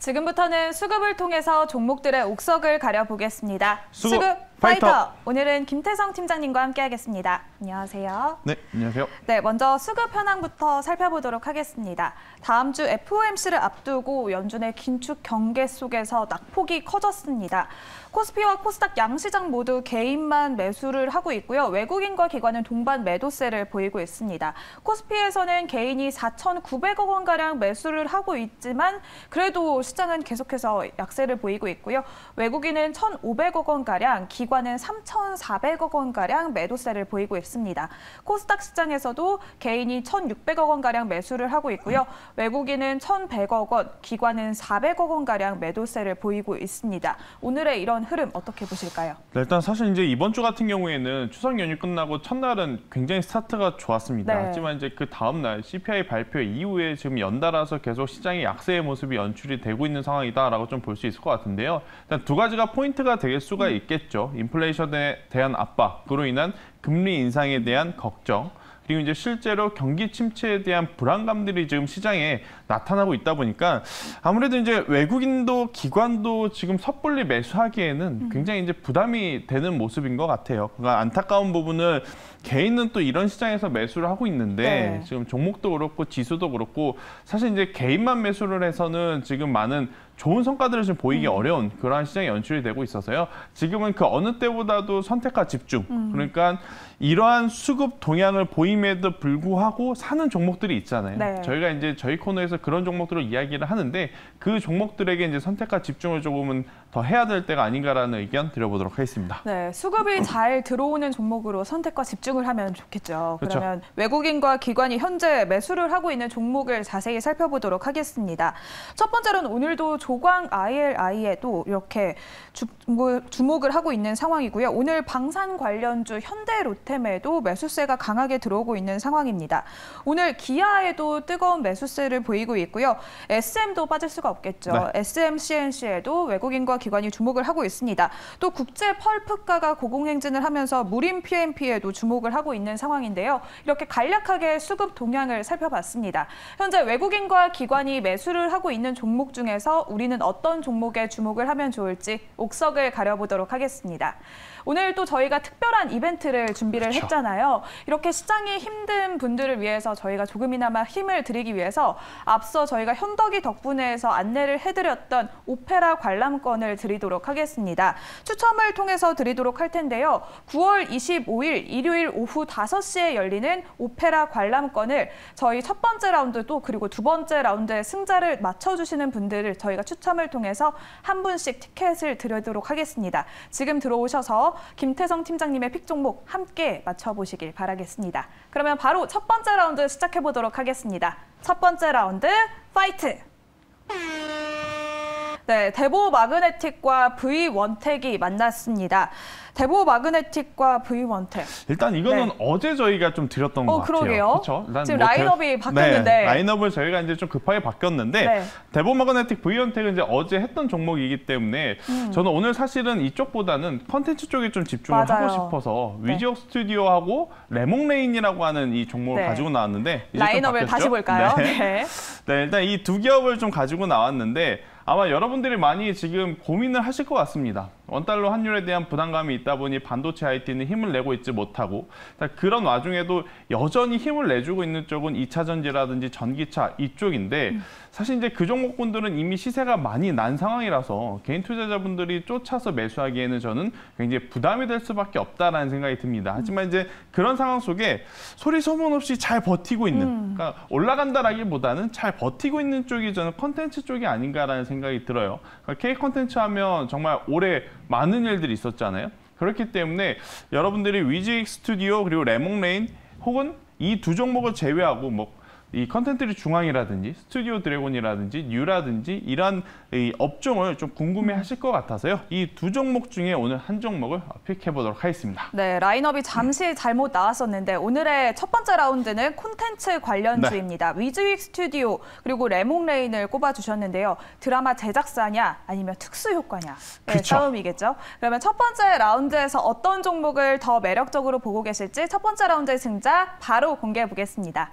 지금부터는 수급을 통해서 종목들의 옥석을 가려보겠습니다. 수급 파이터! 오늘은 김태성 팀장님과 함께하겠습니다. 안녕하세요. 네, 안녕하세요. 네, 먼저 수급 현황부터 살펴보도록 하겠습니다. 다음 주 FOMC를 앞두고 연준의 긴축 경계 속에서 낙폭이 커졌습니다. 코스피와 코스닥 양시장 모두 개인만 매수를 하고 있고요. 외국인과 기관은 동반 매도세를 보이고 있습니다. 코스피에서는 개인이 4,900억 원가량 매수를 하고 있지만 그래도 시장은 계속해서 약세를 보이고 있고요. 외국인은 1,500억 원가량, 기관은 3,400억 원가량 매도세를 보이고 있습니다. 코스닥 시장에서도 개인이 1,600억 원가량 매수를 하고 있고요. 외국인은 1,100억 원, 기관은 400억 원가량 매도세를 보이고 있습니다. 오늘의 이런 흐름 어떻게 보실까요? 네, 일단 사실 이제 이번 주 같은 경우에는 추석 연휴 끝나고 첫날은 굉장히 스타트가 좋았습니다. 네. 하지만 이제 그 다음 날 CPI 발표 이후에 지금 연달아서 계속 시장의 약세의 모습이 연출이 되고 있는 상황이다라고 좀 볼 수 있을 것 같은데요. 일단 두 가지가 포인트가 될 수가 있겠죠. 인플레이션에 대한 압박, 그로 인한 금리 인상에 대한 걱정, 그리고 이제 실제로 경기 침체에 대한 불안감들이 지금 시장에 나타나고 있다 보니까 아무래도 이제 외국인도 기관도 지금 섣불리 매수하기에는 굉장히 이제 부담이 되는 모습인 것 같아요. 그러니까 안타까운 부분은 개인은 또 이런 시장에서 매수를 하고 있는데 네. 지금 종목도 그렇고 지수도 그렇고 사실 이제 개인만 매수를 해서는 지금 많은 좋은 성과들을 좀 보이기 어려운 그러한 시장이 연출이 되고 있어서요. 지금은 그 어느 때보다도 선택과 집중, 그러니까 이러한 수급 동향을 보임에도 불구하고 사는 종목들이 있잖아요. 네. 저희가 이제 저희 코너에서 그런 종목들을 이야기를 하는데 그 종목들에게 이제 선택과 집중을 조금은 더 해야 될 때가 아닌가라는 의견 드려보도록 하겠습니다. 네, 수급이 잘 들어오는 종목으로 선택과 집중을 하면 좋겠죠. 그렇죠. 그러면 외국인과 기관이 현재 매수를 하고 있는 종목을 자세히 살펴보도록 하겠습니다. 첫 번째로는 오늘도 조광 ILI에도 이렇게 주목을 하고 있는 상황이고요. 오늘 방산 관련주 현대 로템에도 매수세가 강하게 들어오고 있는 상황입니다. 오늘 기아에도 뜨거운 매수세를 보이고 있고요. SM도 빠질 수가 없겠죠. 네. SM CNC에도 외국인과 기관이 주목을 하고 있습니다. 또 국제 펄프가가 고공행진을 하면서 무림 PMP에도 주목을 하고 있는 상황인데요. 이렇게 간략하게 수급 동향을 살펴봤습니다. 현재 외국인과 기관이 매수를 하고 있는 종목 중에서 우리는 어떤 종목에 주목을 하면 좋을지 옥석을 가려보도록 하겠습니다. 오늘 또 저희가 특별한 이벤트를 준비를 그렇죠. 했잖아요. 이렇게 시장이 힘든 분들을 위해서 저희가 조금이나마 힘을 드리기 위해서 앞서 저희가 현덕이 덕분에에서 안내를 해드렸던 오페라 관람권을 드리도록 하겠습니다. 추첨을 통해서 드리도록 할 텐데요. 9월 25일 일요일 오후 5시에 열리는 오페라 관람권을 저희 첫 번째 라운드 또 그리고 두 번째 라운드의 승자를 맞춰주시는 분들을 저희가 추첨을 통해서 한 분씩 티켓을 드리도록 하겠습니다. 지금 들어오셔서 김태성 팀장님의 픽 종목 함께 맞춰보시길 바라겠습니다. 그러면 바로 첫 번째 라운드 시작해보도록 하겠습니다. 첫 번째 라운드 파이트! 네, 대보 마그네틱과 V1텍이 만났습니다. 대보 마그네틱과 V1텍. 일단 이거는 네. 어제 저희가 좀 드렸던 것 같아요. 그러게요. 그렇죠? 지금 라인업이 바뀌었는데. 네, 라인업을 저희가 이제 좀 급하게 바뀌었는데 네. 대보 마그네틱 V1텍은 이제 어제 했던 종목이기 때문에 저는 오늘 사실은 이쪽보다는 컨텐츠 쪽에 좀 집중을 맞아요. 하고 싶어서 네. 위지옥 스튜디오하고 레몽레인이라고 하는 이 종목을 네. 가지고 나왔는데 이제 라인업을 좀 다시 바뀌었죠? 볼까요? 네. 네. 네, 일단 이 두 기업을 좀 가지고 나왔는데 아마 여러분들이 많이 지금 고민을 하실 것 같습니다. 원달러 환율에 대한 부담감이 있다 보니 반도체 IT는 힘을 내고 있지 못하고 그런 와중에도 여전히 힘을 내주고 있는 쪽은 2차 전지라든지 전기차 이쪽인데 사실 이제 그 종목분들은 이미 시세가 많이 난 상황이라서 개인 투자자분들이 쫓아서 매수하기에는 저는 굉장히 부담이 될 수밖에 없다라는 생각이 듭니다. 하지만 이제 그런 상황 속에 소리 소문 없이 잘 버티고 있는 그러니까 올라간다라기보다는 잘 버티고 있는 쪽이 저는 컨텐츠 쪽이 아닌가라는 생각이 들어요. 그러니까 K 컨텐츠 하면 정말 올해 많은 일들이 있었잖아요. 그렇기 때문에 여러분들이 위지익 스튜디오 그리고 레몽레인 혹은 이 두 종목을 제외하고 뭐 이 컨텐츠 중앙이라든지 스튜디오 드래곤이라든지 뉴라든지 이러한 이 업종을 좀 궁금해하실 것 같아서요. 이 두 종목 중에 오늘 한 종목을 픽해보도록 하겠습니다. 네, 라인업이 잠시 잘못 나왔었는데 오늘의 첫 번째 라운드는 콘텐츠 관련주입니다. 네. 위즈윅 스튜디오 그리고 레몽레인을 꼽아주셨는데요. 드라마 제작사냐 아니면 특수효과냐 네, 그쵸. 싸움이겠죠. 그러면 첫 번째 라운드에서 어떤 종목을 더 매력적으로 보고 계실지 첫 번째 라운드의 승자 바로 공개해 보겠습니다.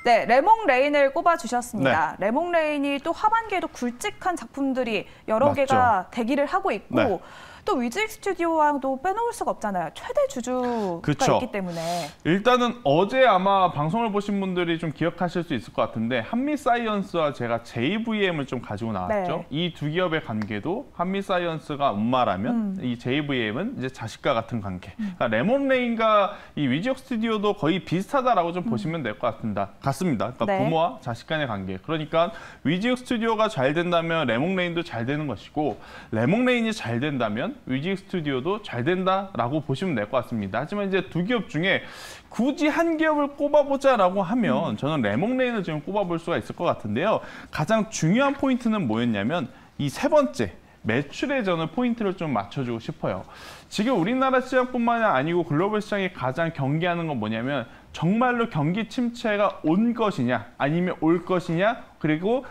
네, 레몽레인을 꼽아주셨습니다. 레몽레인이 또 하반기에도 굵직한 작품들이 여러 맞죠. 개가 대기를 하고 있고 네. 또 위즈익 스튜디오와도 빼놓을 수가 없잖아요. 최대 주주가 그쵸. 있기 때문에. 일단은 어제 아마 방송을 보신 분들이 좀 기억하실 수 있을 것 같은데 한미사이언스와 제가 JVM을 좀 가지고 나왔죠. 네. 이 두 기업의 관계도 한미사이언스가 엄마라면 이 JVM은 이제 자식과 같은 관계. 그러니까 레몬레인과 이 위즈익 스튜디오도 거의 비슷하다라고 좀 보시면 될 것 같습니다. 그러니까 네. 부모와 자식 간의 관계. 그러니까 위즈익 스튜디오가 잘 된다면 레몬레인도 잘 되는 것이고 레몬레인이 잘 된다면 위즈익 스튜디오도 잘 된다라고 보시면 될 것 같습니다. 하지만 이제 두 기업 중에 굳이 한 기업을 꼽아보자라고 하면 저는 레몬레인을 지금 꼽아볼 수가 있을 것 같은데요. 가장 중요한 포인트는 뭐였냐면 이 세 번째 매출에 저는 포인트를 좀 맞춰주고 싶어요. 지금 우리나라 시장뿐만 아니고 글로벌 시장이 가장 경계하는 건 뭐냐면 정말로 경기 침체가 온 것이냐 아니면 올 것이냐 그리고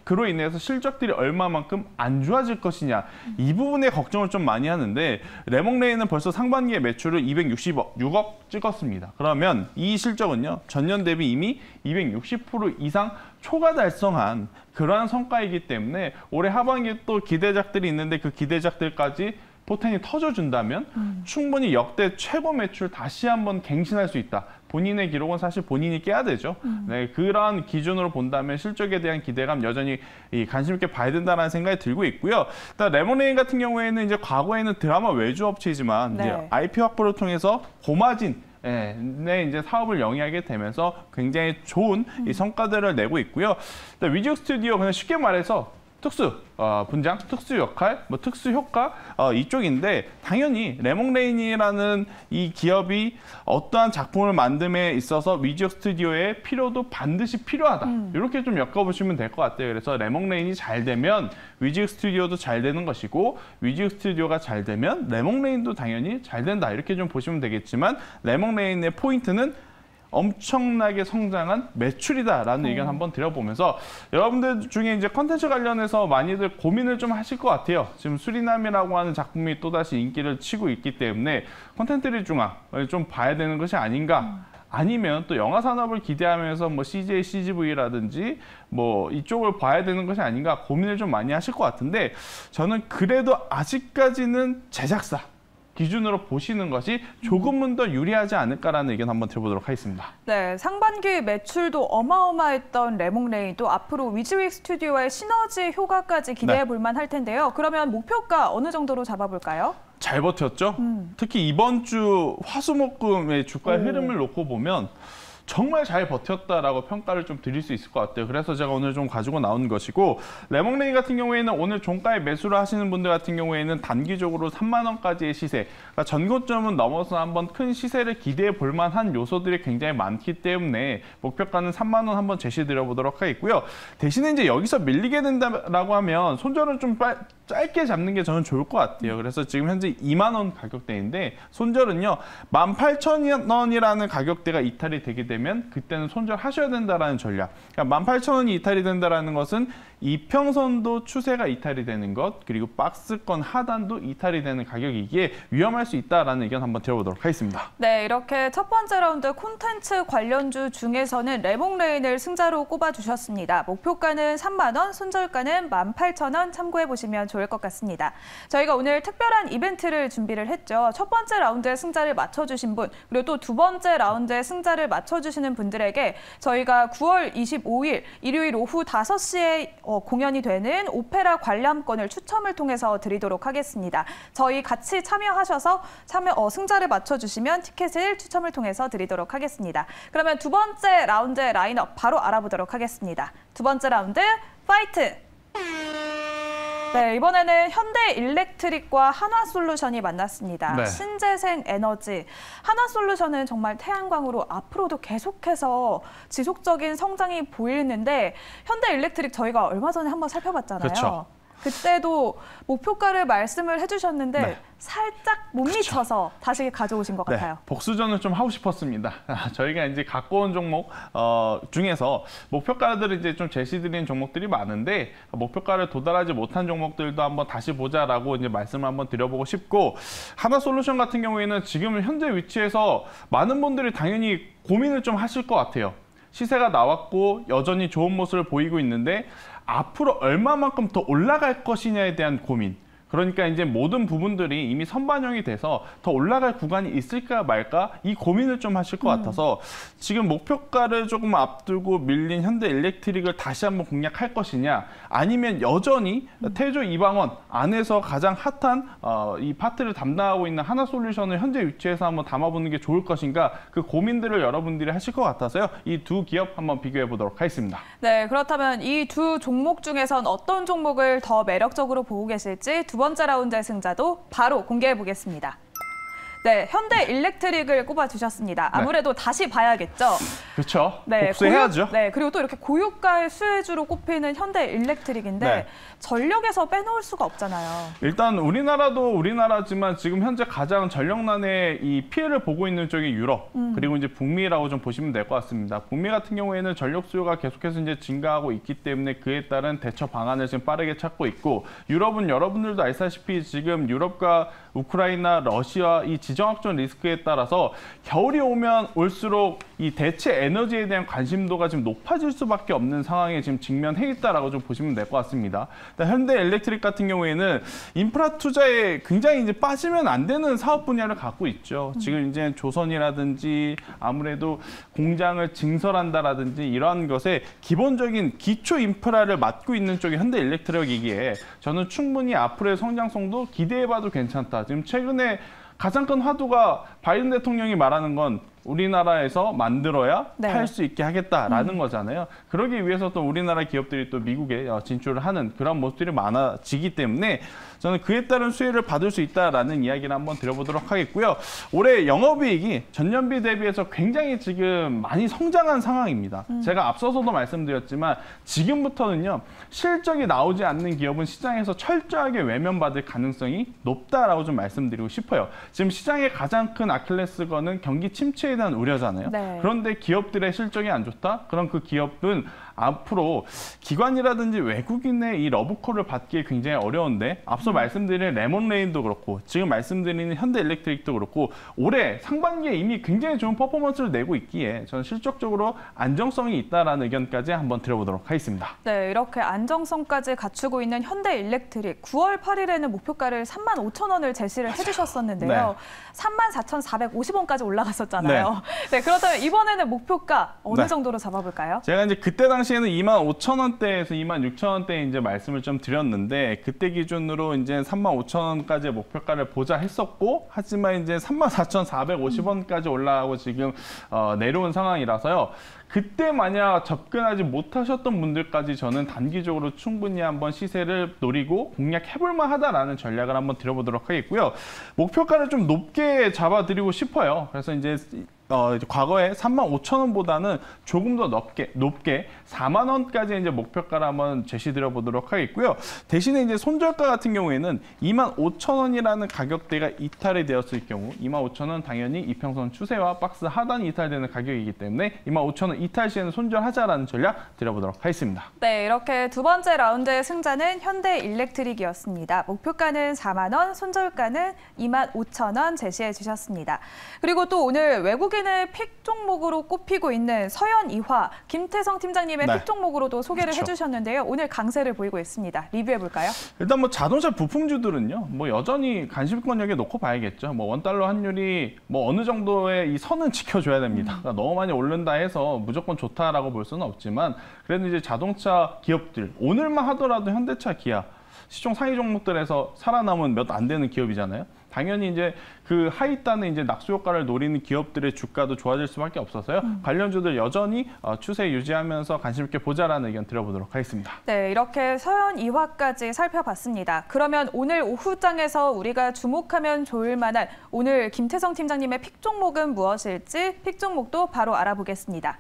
그로 인해서 실적들이 얼마만큼 안 좋아질 것이냐 이 부분에 걱정을 좀 많이 하는데 레몬레인은 벌써 상반기에 매출을 260억 찍었습니다. 그러면 이 실적은요 전년 대비 이미 260% 이상 초과 달성한 그러한 성과이기 때문에 올해 하반기에 또 기대작들이 있는데 그 기대작들까지 포텐이 터져준다면 충분히 역대 최고 매출 다시 한번 갱신할 수 있다. 본인의 기록은 사실 본인이 깨야 되죠. 네, 그런 기준으로 본다면 실적에 대한 기대감 여전히 관심 있게 봐야 된다는 생각이 들고 있고요. 일단 레몬레인 같은 경우에는 이제 과거에는 드라마 외주 업체이지만 네. 이제 IP 확보를 통해서 고마진 이제 사업을 영위하게 되면서 굉장히 좋은 이 성과들을 내고 있고요. 위즈익 스튜디오 그냥 쉽게 말해서 특수 분장, 특수 역할, 뭐 특수 효과 이쪽인데 당연히 레몬레인이라는 이 기업이 어떠한 작품을 만듦에 있어서 위즈익 스튜디오의 필요도 반드시 필요하다. 이렇게 좀 엮어보시면 될 것 같아요. 그래서 레몬레인이 잘 되면 위즈익 스튜디오도 잘 되는 것이고 위즈익 스튜디오가 잘 되면 레몬레인도 당연히 잘 된다. 이렇게 좀 보시면 되겠지만 레몬레인의 포인트는 엄청나게 성장한 매출이다라는 의견 한번 드려보면서 여러분들 중에 이제 컨텐츠 관련해서 많이들 고민을 좀 하실 것 같아요. 지금 수리남이라고 하는 작품이 또다시 인기를 치고 있기 때문에 콘텐츠 중앙을 좀 봐야 되는 것이 아닌가. 아니면 또 영화 산업을 기대하면서 뭐 CJ, CGV라든지 뭐 이쪽을 봐야 되는 것이 아닌가 고민을 좀 많이 하실 것 같은데 저는 그래도 아직까지는 제작사 기준으로 보시는 것이 조금은 더 유리하지 않을까라는 의견 한번 드려보도록 하겠습니다. 네, 상반기 매출도 어마어마했던 레몬레인도 앞으로 위즈익 스튜디오와의 시너지 효과까지 기대해 볼 만할 텐데요. 그러면 목표가 어느 정도로 잡아볼까요? 잘 버텼죠? 특히 이번 주 화수목금의 주가의 오. 흐름을 놓고 보면 정말 잘 버텼다라고 평가를 좀 드릴 수 있을 것 같아요. 그래서 제가 오늘 좀 가지고 나온 것이고 레몬레인 같은 경우에는 오늘 종가에 매수를 하시는 분들 같은 경우에는 단기적으로 3만 원까지의 시세, 그러니까 전고점은 넘어서 한번 큰 시세를 기대해 볼 만한 요소들이 굉장히 많기 때문에 목표가는 3만 원 한번 제시드려 보도록 하겠고요. 대신에 이제 여기서 밀리게 된다라고 하면 손절은 좀 짧게 잡는 게 저는 좋을 것 같아요. 그래서 지금 현재 2만 원 가격대인데 손절은요 18,000원이라는 가격대가 이탈이 되게 되면 그때는 손절하셔야 된다라는 전략. 그러니까 18,000원이 이탈이 된다라는 것은 이평선도 추세가 이탈이 되는 것, 그리고 박스권 하단도 이탈이 되는 가격이기에 위험할 수 있다라는 의견 한번 들어보도록 하겠습니다. 네, 이렇게 첫 번째 라운드 콘텐츠 관련주 중에서는 레몬레인을 승자로 꼽아주셨습니다. 목표가는 3만 원, 손절가는 18,000원 참고해 보시면 좋을 것 같습니다. 저희가 오늘 특별한 이벤트를 준비를 했죠. 첫 번째 라운드의 승자를 맞춰주신 분, 그리고 또 두 번째 라운드의 승자를 맞춰주시는 분들에게 저희가 9월 25일 일요일 오후 5시에 공연이 되는 오페라 관람권을 추첨을 통해서 드리도록 하겠습니다. 저희 같이 참여하셔서 승자를 맞춰주시면 티켓을 추첨을 통해서 드리도록 하겠습니다. 그러면 두 번째 라운드의 라인업 바로 알아보도록 하겠습니다. 두 번째 라운드 파이트! 네, 이번에는 현대일렉트릭과 한화솔루션이 만났습니다. 네. 신재생 에너지. 한화솔루션은 정말 태양광으로 앞으로도 계속해서 지속적인 성장이 보이는데 현대일렉트릭 저희가 얼마 전에 한번 살펴봤잖아요. 그렇죠. 그때도 목표가를 말씀을 해주셨는데 네. 살짝 못 미쳐서 다시 가져오신 것 같아요. 네, 복수전을 좀 하고 싶었습니다. 저희가 이제 갖고 온 종목 중에서 목표가들을 이제 좀 제시드린 종목들이 많은데 목표가를 도달하지 못한 종목들도 한번 다시 보자라고 이제 말씀을 한번 드려보고 싶고 하나솔루션 같은 경우에는 지금 현재 위치에서 많은 분들이 당연히 고민을 좀 하실 것 같아요. 시세가 나왔고 여전히 좋은 모습을 보이고 있는데 앞으로 얼마만큼 더 올라갈 것이냐에 대한 고민. 그러니까 이제 모든 부분들이 이미 선반영이 돼서 더 올라갈 구간이 있을까 말까 이 고민을 좀 하실 것 같아서 지금 목표가를 조금 앞두고 밀린 현대일렉트릭을 다시 한번 공략할 것이냐 아니면 여전히 태조 이방원 안에서 가장 핫한 이 파트를 담당하고 있는 하나솔루션을 현재 위치에서 한번 담아보는 게 좋을 것인가 그 고민들을 여러분들이 하실 것 같아서요. 이 두 기업 한번 비교해 보도록 하겠습니다. 네, 그렇다면 이 두 종목 중에선 어떤 종목을 더 매력적으로 보고 계실지 두 번째 라운드의 승자도 바로 공개해 보겠습니다. 네, 현대일렉트릭을 꼽아주셨습니다. 아무래도 다시 봐야겠죠. 그렇죠. 네, 복수해야죠. 네, 그리고 또 이렇게 고유가의 수혜주로 꼽히는 현대일렉트릭인데 네. 전력에서 빼놓을 수가 없잖아요. 일단 우리나라도 우리나라지만 지금 현재 가장 전력난의 이 피해를 보고 있는 쪽이 유럽 그리고 이제 북미라고 좀 보시면 될 것 같습니다. 북미 같은 경우에는 전력 수요가 계속해서 이제 증가하고 있기 때문에 그에 따른 대처 방안을 지금 빠르게 찾고 있고 유럽은 여러분들도 아시다시피 지금 유럽과 우크라이나, 러시아 이 지정학적 리스크에 따라서 겨울이 오면 올수록 이 대체 에너지에 대한 관심도가 지금 높아질 수밖에 없는 상황에 지금 직면해 있다라고 좀 보시면 될 것 같습니다. 현대일렉트릭 같은 경우에는 인프라 투자에 굉장히 이제 빠지면 안 되는 사업 분야를 갖고 있죠. 지금 이제 조선이라든지 아무래도 공장을 증설한다라든지 이러한 것에 기본적인 기초 인프라를 맡고 있는 쪽이 현대일렉트릭이기에 저는 충분히 앞으로의 성장성도 기대해봐도 괜찮다. 지금 최근에 가장 큰 화두가 바이든 대통령이 말하는 건 우리나라에서 만들어야 네. 팔 수 있게 하겠다라는 거잖아요. 그러기 위해서 또 우리나라 기업들이 또 미국에 진출을 하는 그런 모습들이 많아지기 때문에 저는 그에 따른 수혜를 받을 수 있다라는 이야기를 한번 드려보도록 하겠고요. 올해 영업이익이 전년비 대비해서 굉장히 지금 많이 성장한 상황입니다. 제가 앞서서도 말씀드렸지만 지금부터는요. 실적이 나오지 않는 기업은 시장에서 철저하게 외면받을 가능성이 높다라고 좀 말씀드리고 싶어요. 지금 시장의 가장 큰 아킬레스건은 경기 침체에 대한 우려잖아요. 네. 그런데 기업들의 실적이 안 좋다? 그럼 그 기업은 앞으로 기관이라든지 외국인의 이 러브콜을 받기에 굉장히 어려운데 앞서 말씀드린 레몬레인도 그렇고 지금 말씀드리는 현대일렉트릭도 그렇고 올해 상반기에 이미 굉장히 좋은 퍼포먼스를 내고 있기에 저는 실적적으로 안정성이 있다라는 의견까지 한번 드려보도록 하겠습니다. 네, 이렇게 안정성까지 갖추고 있는 현대일렉트릭 9월 8일에는 목표가를 35,000원을 제시를 해주셨었는데요. 네. 34,450원까지 올라갔었잖아요. 네, 그렇다면 이번에는 목표가 어느 네. 정도로 잡아볼까요? 제가 이제 그때 당시에는 25,000원대에서 26,000원대 이제 말씀을 좀 드렸는데 그때 기준으로 이제 35,000원까지의 목표가를 보자 했었고 하지만 이제 34,450원까지 올라가고 지금 내려온 상황이라서요. 그때 만약 접근하지 못하셨던 분들까지 저는 단기적으로 충분히 한번 시세를 노리고 공략해볼 만하다라는 전략을 한번 드려보도록 하겠고요. 목표가를 좀 높게 잡아드리고 싶어요. 그래서 이제 과거에 35,000원보다는 조금 더 높게 4만 원까지 이제 목표가를 한번 제시드려 보도록 하겠고요. 대신에 이제 손절가 같은 경우에는 25,000원이라는 가격대가 이탈이 되었을 경우 25,000원 당연히 이평선 추세와 박스 하단이 이탈되는 가격이기 때문에 25,000원 이탈 시에는 손절하자라는 전략 드려보도록 하겠습니다. 네, 이렇게 두 번째 라운드의 승자는 현대일렉트릭이었습니다. 목표가는 4만 원, 손절가는 25,000원 제시해 주셨습니다. 그리고 또 오늘 외국인의 픽 종목으로 꼽히고 있는 서현이화, 김태성 팀장님의 네. 픽 종목으로도 소개를 그렇죠. 해주셨는데요. 오늘 강세를 보이고 있습니다. 리뷰해 볼까요? 일단 뭐 자동차 부품주들은요, 뭐 여전히 관심권역에 놓고 봐야겠죠. 뭐 원달러 환율이 뭐 어느 정도의 이 선은 지켜줘야 됩니다. 그러니까 너무 많이 오른다 해서 무조건 좋다라고 볼 수는 없지만 그래도 이제 자동차 기업들 오늘만 하더라도 현대차, 기아 시총 상위 종목들에서 살아남은 몇 안 되는 기업이잖아요. 당연히 이제 그 하이단의 이제 낙수 효과를 노리는 기업들의 주가도 좋아질 수밖에 없어서요. 관련주들 여전히 추세 유지하면서 관심 있게 보자라는 의견 드려보도록 하겠습니다. 네, 이렇게 서현이화까지 살펴봤습니다. 그러면 오늘 오후장에서 우리가 주목하면 좋을 만한 오늘 김태성 팀장님의 픽 종목은 무엇일지 픽 종목도 바로 알아보겠습니다.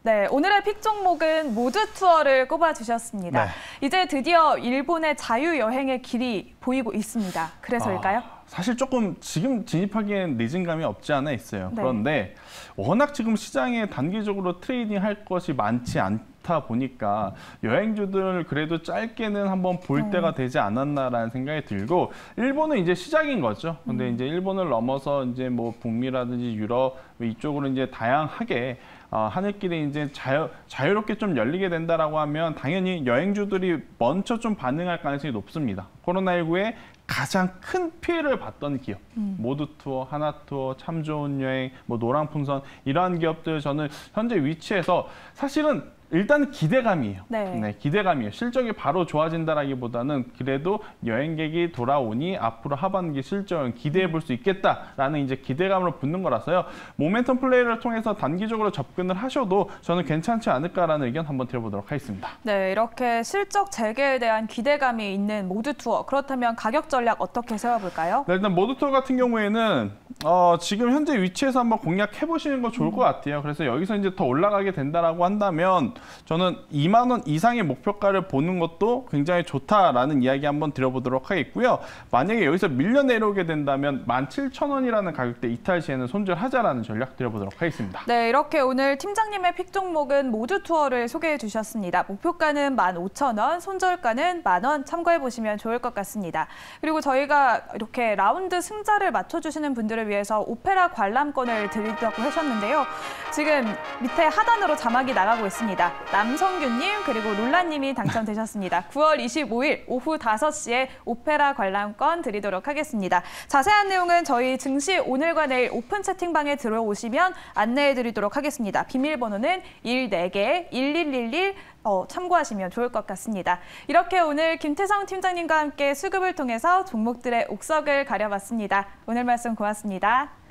네, 오늘의 픽 종목은 모드 투어를 꼽아주셨습니다. 네. 이제 드디어 일본의 자유여행의 길이 보이고 있습니다. 그래서일까요? 사실 조금 지금 진입하기엔 늦은 감이 없지 않아 있어요. 네. 그런데 워낙 지금 시장에 단기적으로 트레이딩 할 것이 많지 좋다 보니까 여행주들 그래도 짧게는 한번 볼 때가 되지 않았나라는 생각이 들고 일본은 이제 시작인 거죠. 근데 이제 일본을 넘어서 이제 뭐 북미라든지 유럽 이쪽으로 이제 다양하게 하늘길이 이제 자유롭게 좀 열리게 된다라고 하면 당연히 여행주들이 먼저 좀 반응할 가능성이 높습니다. 코로나19에 가장 큰 피해를 봤던 기업, 모두투어, 하나투어, 참 좋은 여행, 뭐 노랑풍선 이러한 기업들 저는 현재 위치에서 사실은 일단 기대감이에요. 네. 기대감이에요. 실적이 바로 좋아진다라기보다는 그래도 여행객이 돌아오니 앞으로 하반기 실적은 기대해 볼 수 있겠다라는 이제 기대감으로 붙는 거라서요. 모멘텀 플레이를 통해서 단기적으로 접근을 하셔도 저는 괜찮지 않을까라는 의견 한번 드려보도록 하겠습니다. 네, 이렇게 실적 재개에 대한 기대감이 있는 모두투어. 그렇다면 가격 전략 어떻게 세워볼까요? 네, 일단 모두투어 같은 경우에는 지금 현재 위치에서 한번 공략해 보시는 거 좋을 것 같아요. 그래서 여기서 이제 더 올라가게 된다라고 한다면 저는 2만 원 이상의 목표가를 보는 것도 굉장히 좋다라는 이야기 한번 드려보도록 하겠고요. 만약에 여기서 밀려 내려오게 된다면 17,000원이라는 가격대 이탈 시에는 손절하자라는 전략 드려보도록 하겠습니다. 네, 이렇게 오늘 팀장님의 픽 종목은 모두투어를 소개해 주셨습니다. 목표가는 15,000원, 손절가는 10,000원 참고해 보시면 좋을 것 같습니다. 그리고 저희가 이렇게 라운드 승자를 맞춰주시는 분들을 위해서 오페라 관람권을 드리려고 하셨는데요. 지금 밑에 하단으로 자막이 나가고 있습니다. 남성규님 그리고 롤라님이 당첨되셨습니다. 9월 25일 오후 5시에 오페라 관람권 드리도록 하겠습니다. 자세한 내용은 저희 증시 오늘과 내일 오픈 채팅방에 들어오시면 안내해드리도록 하겠습니다. 비밀번호는 144개 1111 참고하시면 좋을 것 같습니다. 이렇게 오늘 김태성 팀장님과 함께 수급을 통해서 종목들의 옥석을 가려봤습니다. 오늘 말씀 고맙습니다.